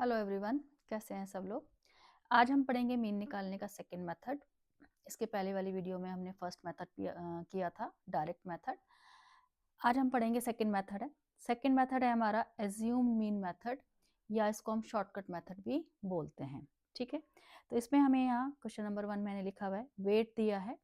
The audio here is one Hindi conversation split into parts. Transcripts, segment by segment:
हेलो एवरीवन, कैसे हैं सब लोग। आज हम पढ़ेंगे मीन निकालने का सेकंड मेथड। इसके पहले वाली वीडियो में हमने फर्स्ट मेथड किया था, डायरेक्ट मेथड। आज हम पढ़ेंगे सेकंड मेथड है। सेकंड मेथड है हमारा एज्यूम मीन मेथड, या इसको हम शॉर्टकट मेथड भी बोलते हैं। ठीक है, तो इसमें हमें यहाँ क्वेश्चन नंबर 1 मैंने लिखा हुआ है, वेट दिया है,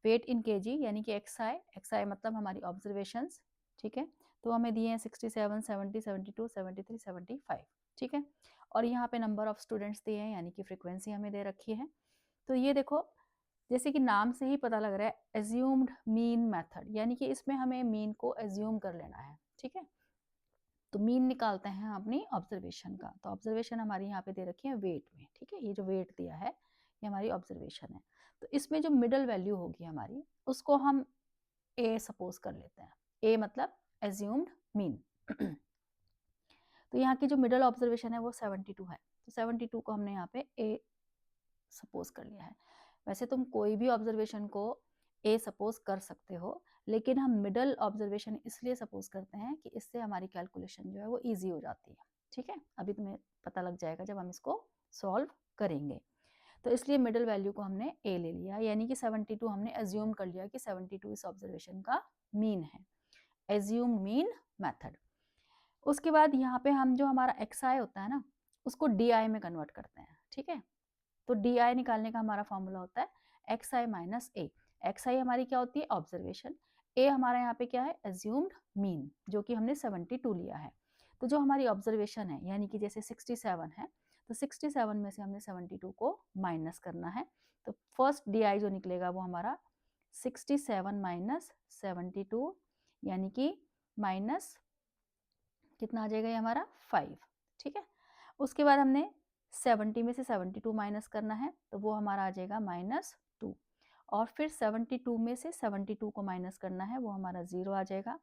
वेट इन केजी यानी कि एक्सआई मतलब हमारी ऑब्जर्वेशंस। ठीक है, तो हमें दिए हैं 67, 70, 72, 73, 75। ठीक है, और यहाँ पे नंबर ऑफ स्टूडेंट्स दिए हैं यानी कि फ्रीक्वेंसी हमें दे रखी है। तो ये देखो, जैसे कि नाम से ही पता लग रहा है एज्यूम्ड मीन मेथड, यानी कि इसमें हमें मीन को एज्यूम कर लेना है। ठीक है, तो मीन निकालते हैं अपनी ऑब्जर्वेशन का। तो ऑब्जर्वेशन हमारी यहाँ पे दे रखी है वेट में। ठीक है, ये जो वेट दिया है ये हमारी ऑब्जर्वेशन है। तो इसमें जो मिडल वैल्यू होगी हमारी, उसको हम ए सपोज कर लेते हैं। ए मतलब एज्यूम्ड मीन। तो यहाँ की जो मिडल ऑब्जर्वेशन है वो 72 है, तो 72 को हमने यहाँ पे ए सपोज कर लिया है। वैसे तुम कोई भी ऑब्जर्वेशन को ए सपोज कर सकते हो, लेकिन हम मिडल ऑब्जर्वेशन इसलिए सपोज करते हैं कि इससे हमारी कैलकुलेशन जो है वो इजी हो जाती है। ठीक है, अभी तुम्हें पता लग जाएगा जब हम इसको सॉल्व करेंगे। तो इसलिए मिडल वैल्यू को हमने ए ले लिया, यानी कि 72 हमने एज्यूम कर लिया कि 72 इस ऑब्जर्वेशन का मीन है। Assume mean method. उसके बाद यहाँ पे हम जो हमारा एक्सआई होता है ना, उसको डीआई में कन्वर्ट करते हैं। ठीक है, तो डीआई निकालने का हमारा फॉर्मूला होता है एक्सआई माइनस ए। एक्सआई हमारी क्या होती है, ऑब्जर्वेशन। ए हमारा यहाँ पे क्या है, एज्यूम्ड मीन, जो कि हमने 72 लिया है। तो जो हमारी ऑब्जर्वेशन है, यानी कि जैसे 67 है, तो 67 में से हमने 72 को माइनस करना है। तो फर्स्ट डीआई जो निकलेगा वो हमारा 67 माइनस 72, यानी कि माइनस कितना आ जाएगा ये हमारा 5। ठीक है, उसके बाद हमने 70 में से 72 माइनस करना है, तो वो हमारा आ जाएगा -2। और फिर 72 में से 72 को माइनस करना है, वो हमारा 0 आ जाएगा।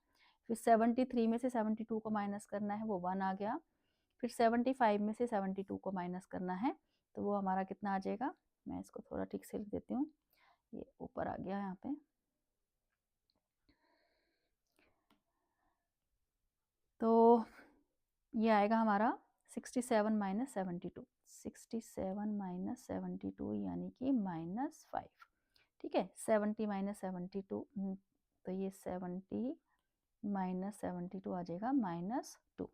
फिर 73 में से 72 को माइनस करना है, वो 1 आ गया। फिर 75 में से 72 को माइनस करना है, तो वो हमारा कितना आ जाएगा। मैं इसको थोड़ा ठीक से लिख देती हूँ, ये ऊपर आ गया यहाँ पे। तो ये आएगा हमारा 67 माइनस 72, 67 माइनस 72 यानी कि -5। ठीक है, 70 माइनस 72, तो ये 70 माइनस 72 आ जाएगा -2।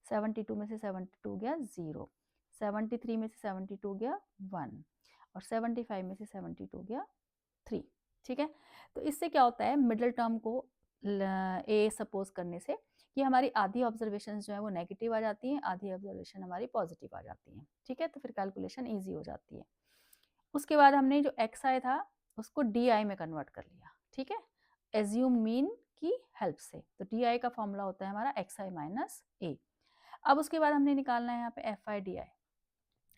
72 में से 72 गया 0, 73 में से 72 गया 1, और 75 में से 72 गया 3। ठीक है, तो इससे क्या होता है, मिडिल टर्म को ए सपोज करने से कि हमारी आधी ऑब्जर्वेशन जो है वो नेगेटिव आ जाती हैं, आधी ऑब्जर्वेशन हमारी पॉजिटिव आ जाती हैं। ठीक है, तो फिर कैलकुलेशन ईजी हो जाती है। उसके बाद हमने जो एक्स आई था उसको डी आई में कन्वर्ट कर लिया। ठीक है, एज्यूम मीन की हेल्प से। तो डी आई का फॉर्मूला होता है हमारा एक्स आई माइनस ए। अब उसके बाद हमने निकालना है यहाँ पे F I D I.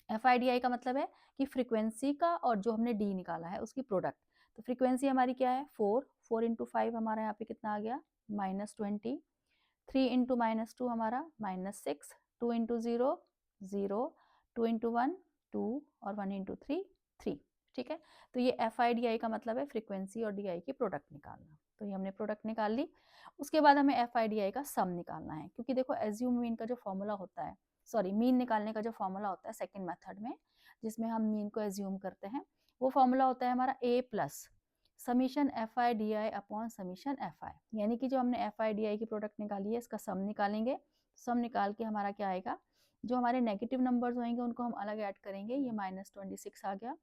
F I D आई का मतलब है कि फ्रीक्वेंसी का और जो हमने डी निकाला है उसकी प्रोडक्ट। तो फ्रीक्वेंसी हमारी क्या है, 4 इंटू 5 हमारा यहाँ पे कितना आ गया, -20। 3 इंटू -2 हमारा -6, 2 इंटू 0 0, 2 इंटू 1 2, और 1 इंटू 3 3। ठीक है, तो ये एफ आई डी आई का मतलब है फ्रीक्वेंसी और डी आई की प्रोडक्ट निकालना। तो ये हमने प्रोडक्ट निकाल ली। उसके बाद हमें एफ आई डी आई का सम निकालना है, क्योंकि देखो एज्यूम मीन का जो फॉर्मूला होता है, सॉरी मीन निकालने का जो फॉर्मूला होता है सेकेंड मेथड में, जिसमें हम मीन को एज्यूम करते हैं, वो फॉर्मूला होता है हमारा A plus summation F I D I upon summation F I. यानी कि जो हमने एफ आई डी आई की प्रोडक्ट निकाली है, इसका सम निकालेंगे। सम निकाल के हमारा क्या आएगा, जो हमारे नेगेटिव नंबर्स होंगे उनको हम अलग ऐड करेंगे, ये -26 आ गया।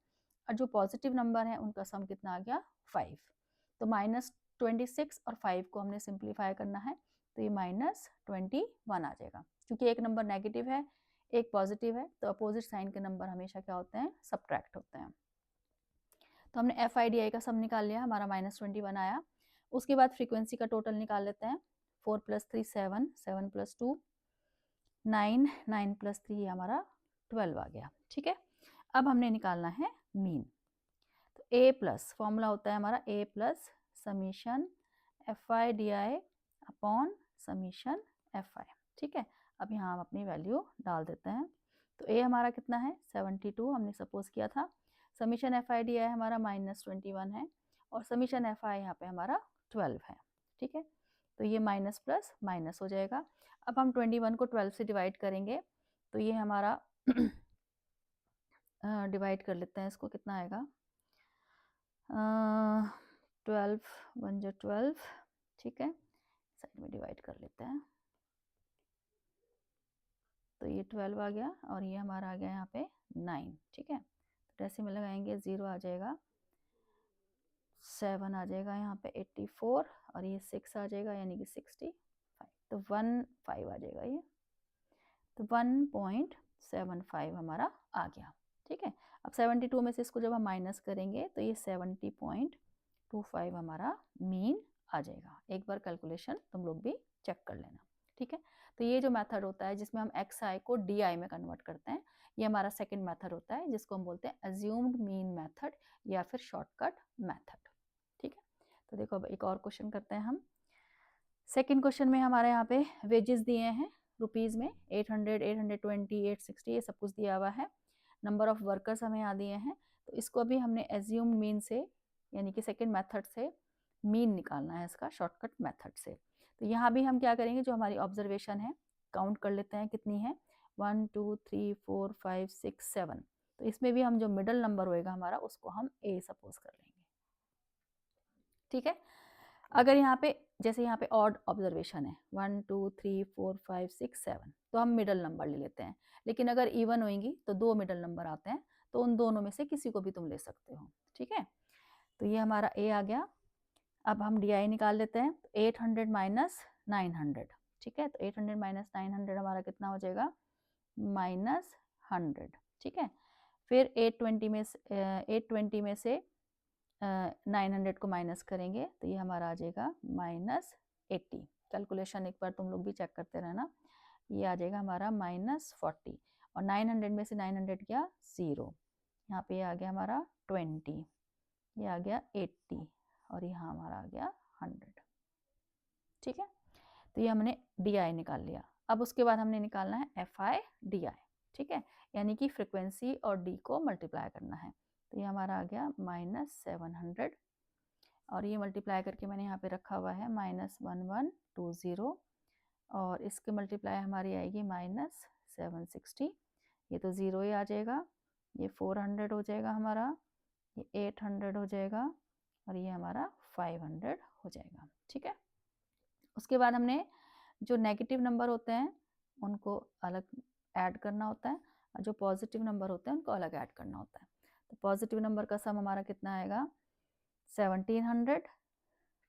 और जो पॉजिटिव नंबर है उनका सम कितना आ गया, 5। तो -26 और 5 को हमने सिंप्लीफाई करना है, तो ये -21 आ जाएगा। क्योंकि एक नंबर नेगेटिव है एक पॉजिटिव है, तो अपोजिट साइन के नंबर हमेशा क्या होते हैं, सब्ट्रैक्ट होते हैं। तो हमने एफ आई डी आई का सम निकाल लिया, हमारा -21 आया। उसके बाद फ्रीक्वेंसी का टोटल निकाल लेते हैं। 4 + 3 7, 7 + 2 9, 9 + 3 हमारा 12 आ गया। ठीक है, अब हमने निकालना है मीन। तो ए प्लस फॉर्मूला होता है हमारा A plus summation F I D I upon summation F I. ठीक है, अब यहाँ हम अपनी वैल्यू डाल देते हैं। तो ए हमारा कितना है, 72 हमने सपोज किया था। समीशन एफ आई डी आई हमारा -21 है, और समीशन एफ आई यहाँ पे हमारा 12 है। ठीक है, तो ये माइनस प्लस माइनस हो जाएगा। अब हम 21 को 12 से डिवाइड करेंगे, तो ये हमारा डिवाइड कर लेते हैं इसको, कितना आएगा 12 1 जो 12, ठीक है, साइड में डिवाइड कर लेते हैं। तो ये 12 आ गया और ये हमारा आ गया यहाँ पे 9, ठीक है। तो डेसिमल लगाएंगे 0 आ जाएगा, 7 आ जाएगा यहाँ पे 84 और ये 6 आ जाएगा यानी कि 65, तो 15 आ जाएगा ये, तो 1.75 हमारा आ गया, ठीक है। अब 72 में से इसको जब हम माइनस करेंगे तो ये 70.25 हमारा मीन आ जाएगा। एक बार कैलकुलेशन तुम लोग भी चेक कर लेना, ठीक है। तो ये जो मेथड होता है जिसमें हम एक्स आई को डी आई में कन्वर्ट करते हैं, ये हमारा सेकंड मेथड होता है जिसको हम बोलते हैं अज्यूम्ड मीन मेथड या फिर शॉर्टकट मेथड, ठीक है। तो देखो अब एक और क्वेश्चन करते हैं हम। सेकंड क्वेश्चन में हमारे यहाँ पे वेजेस दिए हैं रुपीज़ में, 800, 820, 860 ये सब कुछ दिया हुआ है। नंबर ऑफ वर्कर्स हमें यहाँ दिए हैं, तो इसको भी हमने एज्यूम मीन से यानी कि सेकंड मेथड से मीन निकालना है इसका शॉर्टकट मेथड से। तो यहाँ भी हम क्या करेंगे, जो हमारी ऑब्जर्वेशन है काउंट कर लेते हैं कितनी है, 1 2 3 4 5 6 7। तो इसमें भी हम जो मिडल नंबर होएगा हमारा उसको हम ए सपोज कर लेंगे, ठीक है। अगर यहाँ पे जैसे यहाँ पे ऑड ऑब्जर्वेशन है 1 2 3 4 5 6 7, तो हम मिडल नंबर ले लेते हैं। लेकिन अगर इवन होंगी तो 2 मिडल नंबर आते हैं, तो उन दोनों में से किसी को भी तुम ले सकते हो, ठीक है। तो ये हमारा ए आ गया। अब हम डी आई निकाल लेते हैं, 800 माइनस 900, ठीक है। तो 800 माइनस 900 हमारा कितना हो जाएगा, -100, ठीक है। फिर 820 में से 900 को माइनस करेंगे तो ये हमारा आ जाएगा -80। कैलकुलेशन एक बार तुम लोग भी चेक करते रहना, ये आ जाएगा हमारा -40 और 900 में से 900 गया 0, यहाँ पे आ गया हमारा 20, ये आ गया 80 और यहाँ हमारा आ गया 100, ठीक है। तो ये हमने डी आई निकाल लिया। अब उसके बाद हमने निकालना है एफ आई डी आई, ठीक है, यानी कि फ्रिक्वेंसी और डी को मल्टीप्लाई करना है। तो ये हमारा आ गया -700 और ये मल्टीप्लाई करके मैंने यहाँ पे रखा हुआ है -1120 और इसके मल्टीप्लाई हमारी आएगी -760, ये तो 0 ही आ जाएगा, ये 400 हो जाएगा हमारा, ये 800 हो जाएगा और ये हमारा 500 हो जाएगा, ठीक है। उसके बाद हमने जो नेगेटिव नंबर होते हैं उनको अलग ऐड करना होता है और जो पॉजिटिव नंबर होते हैं उनको अलग ऐड करना होता है। तो पॉजिटिव नंबर का सम हमारा कितना आएगा 1700,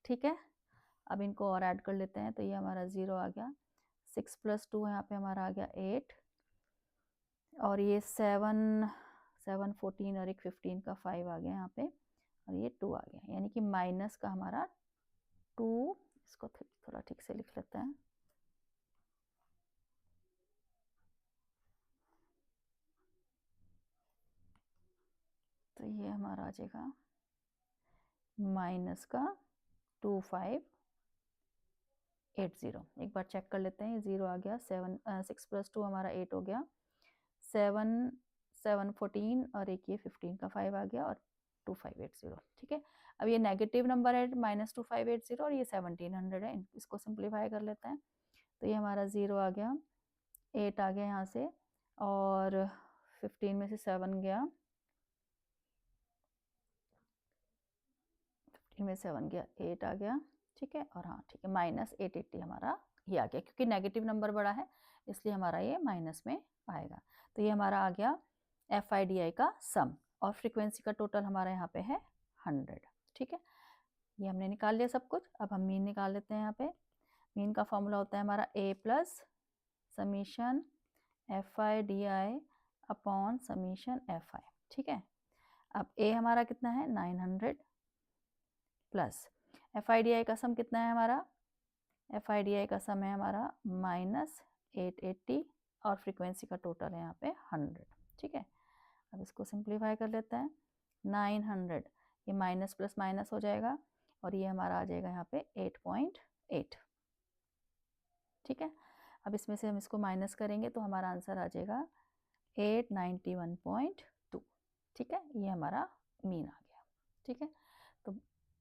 ठीक है। अब इनको और ऐड कर लेते हैं, तो ये हमारा 0 आ गया, 6 + 2 यहाँ पे हमारा आ गया 8 और ये 7 14 और एक 15 का 5 आ गया यहाँ पे और ये 2 आ गया, यानी कि माइनस का हमारा 2, इसको थोड़ा ठीक से लिख लेते हैं, तो ये हमारा आ जाएगा माइनस का 2580। एक बार चेक कर लेते हैं, 0 आ गया, 6 + 2 हमारा 8 हो गया, 7 14 और एक ये 15 का 5 आ गया और 2580, ठीक है। अब ये नेगेटिव नंबर है -2580 और ये 1700 है, इसको सिंप्लीफाई कर लेते हैं, तो ये हमारा 0 आ गया, 8 आ गया यहाँ से और 15 में से 7 गया, 15 में 7 गया 8 आ गया, ठीक है। और हाँ ठीक है, -880 हमारा ये आ गया, क्योंकि नेगेटिव नंबर बड़ा है इसलिए हमारा ये माइनस में आएगा। तो ये हमारा आ गया एफ आई डी आई का सम और फ्रीक्वेंसी का टोटल हमारा यहाँ पे है 100, ठीक है। ये हमने निकाल लिया सब कुछ। अब हम मीन निकाल लेते हैं। यहाँ पे मीन का फॉर्मूला होता है हमारा A + summation F I D I upon summation F I, ठीक है। अब A हमारा कितना है 900 प्लस एफ आई डी आई का सम कितना है हमारा, एफ आई डी आई का सम है हमारा -880 और फ्रीक्वेंसी का टोटल है यहाँ पे 100, ठीक है। अब इसको सिंप्लीफाई कर लेते हैं, 900 ये माइनस प्लस माइनस हो जाएगा और ये हमारा आ जाएगा यहाँ पे 8.8, ठीक है। अब इसमें से हम इसको माइनस करेंगे तो हमारा आंसर आ जाएगा 891.2, ठीक है। ये हमारा मीन आ गया, ठीक है। तो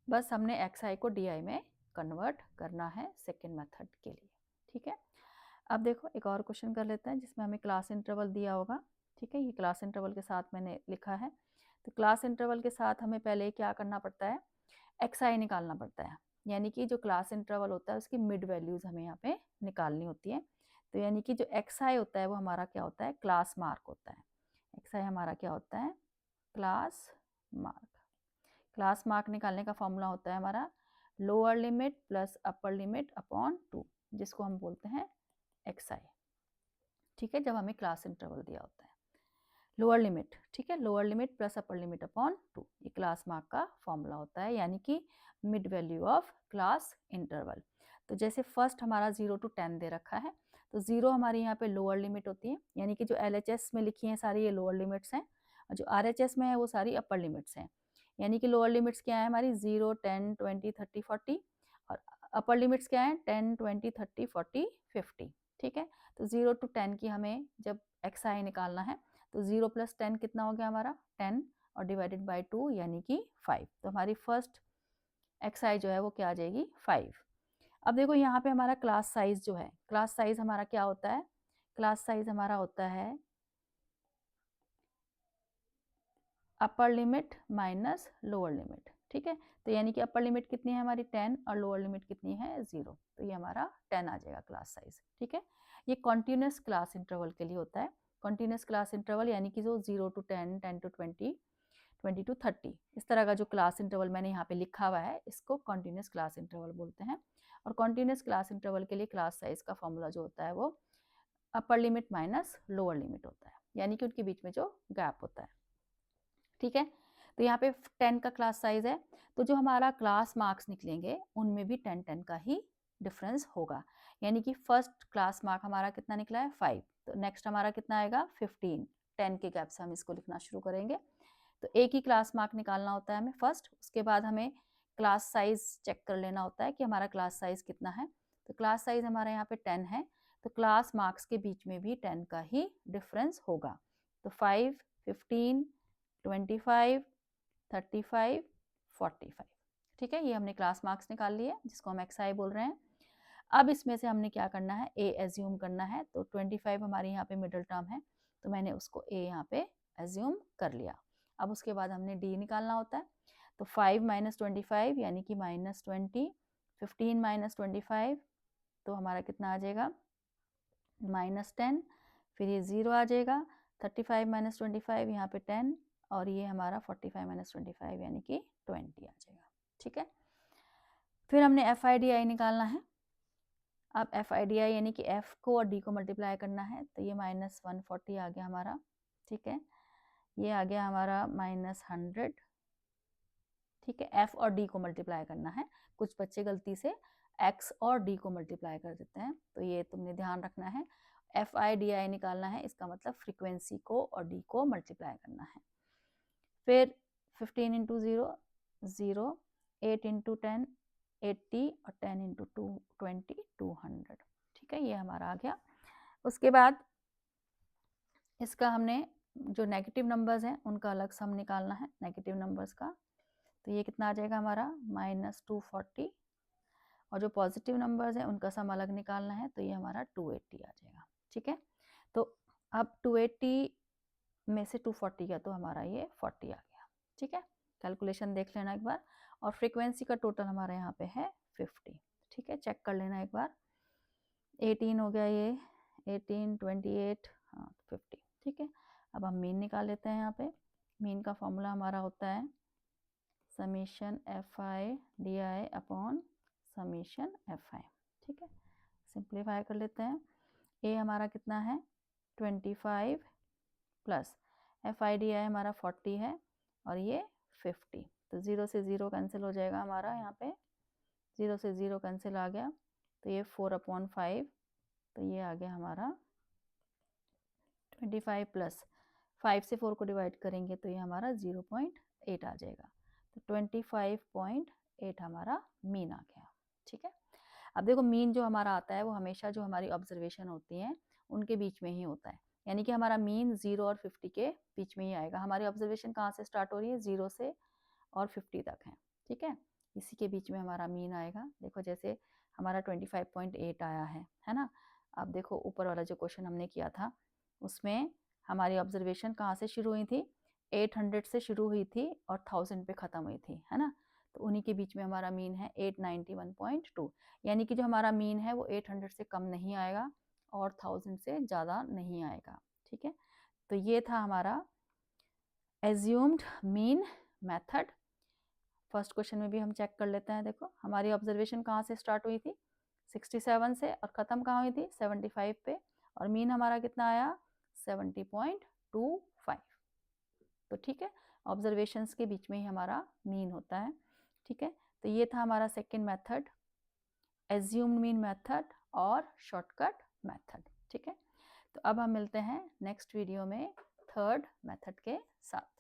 बस हमने एक्स आई को डी आई में कन्वर्ट करना है सेकेंड मेथड के लिए, ठीक है। अब देखो एक और क्वेश्चन कर लेते हैं जिसमें हमें क्लास इंटरवल दिया होगा, ठीक है, ये क्लास इंटरवल के साथ मैंने लिखा है। तो क्लास इंटरवल के साथ हमें पहले क्या करना पड़ता है, xi निकालना पड़ता है, यानी कि जो क्लास इंटरवल होता है उसकी मिड वैल्यूज हमें यहाँ पे निकालनी होती है। तो यानी कि जो xi होता है वो हमारा क्या होता है, क्लास मार्क होता है। xi हमारा क्या होता है, क्लास मार्क। क्लास मार्क निकालने का फॉर्मूला होता है हमारा lower limit plus upper limit upon 2, जिसको हम बोलते हैं xi। ठीक है, जब हमें क्लास इंटरवल दिया होता है लोअर लिमिट, ठीक है, lower limit plus upper limit upon 2, ये क्लास मार्क का फॉर्मूला होता है, यानी कि mid value of class interval. तो जैसे फर्स्ट हमारा 0 to 10 दे रखा है, तो 0 हमारी यहाँ पे लोअर लिमिट होती है, यानी कि जो LHS में लिखी हैं सारी ये लोअर लिमिट्स हैं, और जो RHS में है वो सारी अपर लिमिट्स हैं। यानी कि लोअर लिमिट्स क्या है हमारी 0, 10, 20, 30, 40, और अपर लिमिट्स क्या है 10, 20, 30, 40, 50। ठीक है, तो 0 to 10 की हमें जब xi निकालना है, तो 0 + 10 कितना हो गया हमारा 10, और डिवाइडेड बाय 2 यानी कि 5। तो हमारी फर्स्ट xi जो है वो क्या आ जाएगी 5। अब देखो यहाँ पे हमारा क्लास साइज जो है, क्लास साइज हमारा क्या होता है, क्लास साइज हमारा होता है upper limit minus lower limit. ठीक है, तो यानी कि अपर लिमिट कितनी है हमारी 10 और लोअर लिमिट कितनी है 0, तो ये हमारा 10 आ जाएगा क्लास साइज। ठीक है, ये कॉन्टिन्यूस क्लास इंटरवल के लिए होता है। कॉन्टिन्यूस क्लास इंटरवल यानी कि जो 0 to 10, 10 to 20, 20 to 30, इस तरह का जो क्लास इंटरवल मैंने यहाँ पे लिखा हुआ है इसको कॉन्टिन्यूस क्लास इंटरवल बोलते हैं। और कॉन्टिन्यूस क्लास इंटरवल के लिए क्लास साइज का फॉर्मूला जो होता है वो upper limit minus lower limit होता है, यानी कि उनके बीच में जो गैप होता है। ठीक है, तो यहाँ पे 10 का क्लास साइज है, तो जो हमारा क्लास मार्क्स निकलेंगे उनमें भी 10 का ही डिफरेंस होगा। यानी कि फर्स्ट क्लास मार्क हमारा कितना निकला है 5, तो नेक्स्ट हमारा कितना आएगा 15, 10 के गैप से हम इसको लिखना शुरू करेंगे। तो एक ही क्लास मार्क निकालना होता है हमें फर्स्ट, उसके बाद हमें क्लास साइज चेक कर लेना होता है कि हमारा क्लास साइज कितना है। तो क्लास साइज हमारा यहाँ पे 10 है, तो क्लास मार्क्स के बीच में भी 10 का ही डिफरेंस होगा। तो 5, 15, 25, 35, 45। ठीक है, ये हमने क्लास मार्क्स निकाल लिए जिसको हम xi बोल रहे हैं। अब इसमें से हमने क्या करना है, a एज्यूम करना है। तो 25 हमारी यहाँ पे मिडिल टर्म है, तो मैंने उसको a यहाँ पे एज्यूम कर लिया। अब उसके बाद हमने d निकालना होता है। तो 5 - 25 यानी कि -20, 15 - 25 तो हमारा कितना आ जाएगा -10, फिर ये 0 आ जाएगा, 35 - 25 यहाँ पे 10, और ये हमारा 45 - 25 यानी कि 20 आ जाएगा। ठीक है, फिर हमने FIDI निकालना है। अब FIDI यानी कि F को और D को मल्टीप्लाई करना है, तो ये -140 आ गया हमारा। ठीक है, ये आ गया हमारा -100। ठीक है, F और D को मल्टीप्लाई करना है। कुछ बच्चे गलती से X और D को मल्टीप्लाई कर देते हैं, तो ये तुमने ध्यान रखना है। FIDI निकालना है, इसका मतलब फ्रीक्वेंसी को और D को मल्टीप्लाई करना है। फिर 15 × 0 0, 8 × 10 80, और 10 × 2 20 200। ठीक है, ये हमारा आ गया। उसके बाद इसका हमने जो नेगेटिव नंबर्स हैं उनका अलग सम निकालना है, नेगेटिव नंबर्स का। तो ये कितना आ जाएगा हमारा -240, और जो पॉजिटिव नंबर्स हैं उनका सम अलग निकालना है, तो ये हमारा 280 आ जाएगा। ठीक है, तो अब 280 में से 240 गया तो हमारा ये 40 आ गया। ठीक है, कैलकुलेशन देख लेना एक बार। और फ्रीक्वेंसी का टोटल हमारे यहाँ पे है 50। ठीक है, चेक कर लेना एक बार। 18 हो गया ये, 18, 28, हाँ 50। ठीक है, अब हम मीन निकाल लेते हैं। यहाँ पे मीन का फॉर्मूला हमारा होता है summation FIDI upon summation FI। ठीक है, सिंप्लीफाई कर लेते हैं। ए हमारा कितना है 25 प्लस FIDI हमारा 40 है, और ये 50। तो 0 से 0 कैंसिल हो जाएगा हमारा, यहाँ पे 0 से 0 कैंसिल आ गया, तो ये 4/5, तो ये आ गया हमारा 25 प्लस 5 से 4 को डिवाइड करेंगे तो ये हमारा 0.8 आ जाएगा। तो 25.8 हमारा मीन आ गया। ठीक है, अब देखो मीन जो हमारा आता है वो हमेशा जो हमारी ऑब्जर्वेशन होती हैं उनके बीच में ही होता है, यानी कि हमारा मीन 0 और 50 के बीच में ही आएगा। हमारी ऑब्जर्वेशन कहाँ से स्टार्ट हो रही है 0 से और 50 तक है। ठीक है, इसी के बीच में हमारा मीन आएगा। देखो जैसे हमारा 25.8 आया है ना। अब देखो ऊपर वाला जो क्वेश्चन हमने किया था उसमें हमारी ऑब्जर्वेशन कहाँ से शुरू हुई थी, 800 से शुरू हुई थी और 1000 पे ख़त्म हुई थी, है ना। तो उन्हीं के बीच में हमारा मीन है 891.2, यानी कि जो हमारा मीन है वो 800 से कम नहीं आएगा और 1000 से ज़्यादा नहीं आएगा, ठीक है। तो ये था हमारा assumed mean method. First question में भी हम चेक कर लेते हैं। देखो हमारी ऑब्जर्वेशन कहाँ से स्टार्ट हुई थी, 67 से, और ख़त्म कहाँ हुई थी, 75 पे, और मीन हमारा कितना आया, 70.25। तो ठीक है, ऑब्जर्वेशंस के बीच में ही हमारा मीन होता है, ठीक है। तो ये था हमारा second method, assumed mean method और शॉर्टकट मेथड, ठीक है। तो अब हम मिलते हैं नेक्स्ट वीडियो में थर्ड मेथड के साथ।